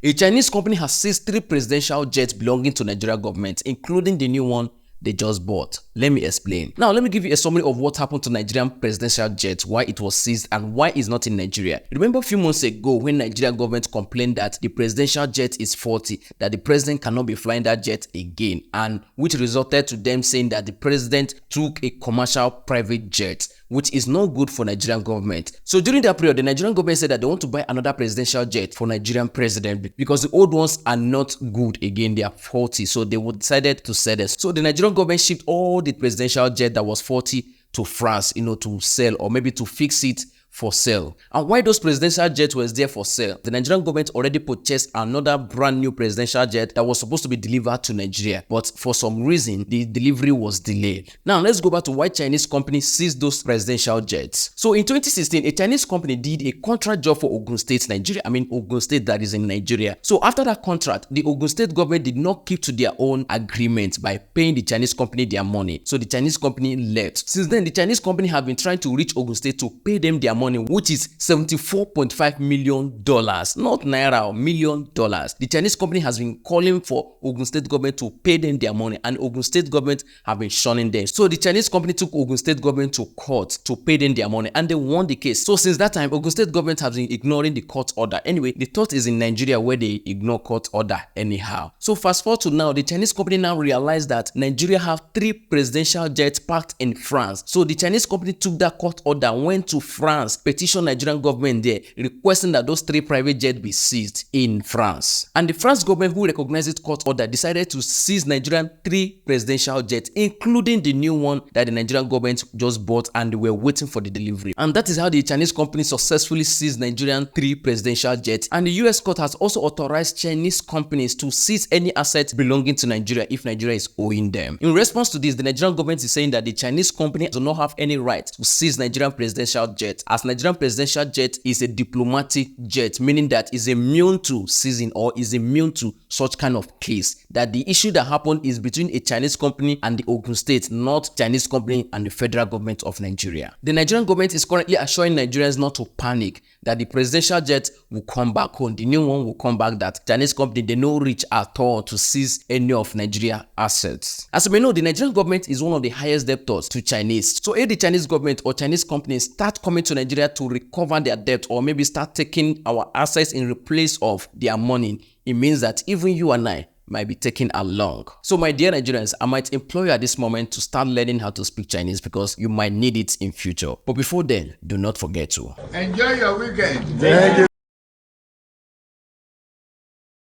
A Chinese company has seized 3 presidential jets belonging to Nigerian government, including the new one they just bought. Let me explain. Now, let me give you a summary of what happened to Nigerian presidential jet, why it was seized, and why it's not in Nigeria. Remember a few months ago when Nigerian government complained that the presidential jet is faulty, that the president cannot be flying that jet again, and which resulted to them saying that the president took a commercial private jet, which is not good for Nigerian government. So during that period, the Nigerian government said that they want to buy another presidential jet for Nigerian president because the old ones are not good again, they are faulty. So they decided to sell it. So the Nigerian government shipped all the presidential jet that was faulty to France, to sell, or maybe to fix it for sale. And why those presidential jets was there for sale? The Nigerian government already purchased another brand new presidential jet that was supposed to be delivered to Nigeria, but for some reason the delivery was delayed. Now let's go back to why Chinese companies seized those presidential jets. So in 2016, a Chinese company did a contract job for Ogun State, Nigeria. Ogun State that is in Nigeria. So after that contract, the Ogun State government did not keep to their own agreement by paying the Chinese company their money. So the Chinese company left. Since then, the Chinese company have been trying to reach Ogun State to pay them their money, which is $74.5 million, not naira, $1 million. The Chinese company has been calling for Ogun State government to pay them their money, and Ogun State government have been shunning them. So the Chinese company took Ogun State government to court to pay them their money, and they won the case. So since that time, Ogun State government has been ignoring the court order. Anyway, the thought is in Nigeria where they ignore court order anyhow. So fast forward to now, the Chinese company now realized that Nigeria have 3 presidential jets parked in France. So the Chinese company took that court order, went to France, petitioned Nigerian government there, requesting that those 3 private jets be seized in France. And the France government, who recognized court order, decided to seize Nigerian 3 presidential jets, including the new one that the Nigerian government just bought and they were waiting for the delivery. And that is how the Chinese company successfully seized Nigerian 3 presidential jets. And the US court has also authorized Chinese companies to seize any assets belonging to Nigeria if Nigeria is owing them. In response to this, the Nigerian government is saying that the Chinese company do not have any right to seize Nigerian presidential jets, as Nigerian presidential jet is a diplomatic jet, meaning that is immune to seizing or is immune to such kind of case. That the issue that happened is between a Chinese company and the Ogun State, not Chinese company and the federal government of Nigeria. The Nigerian government is currently assuring Nigerians not to panic, that the presidential jet will come back home. The new one will come back, that Chinese company, they no reach at all to seize any of Nigeria assets. As you may know, the Nigerian government is one of the highest debtors to Chinese. So if the Chinese government or Chinese companies start coming to Nigeria to recover their debt, or maybe start taking our assets in replace of their money, it means that even you and I might be taken along. So my dear Nigerians, I might implore you at this moment to start learning how to speak Chinese, because you might need it in future. But before then, do not forget to enjoy your weekend. Thank you.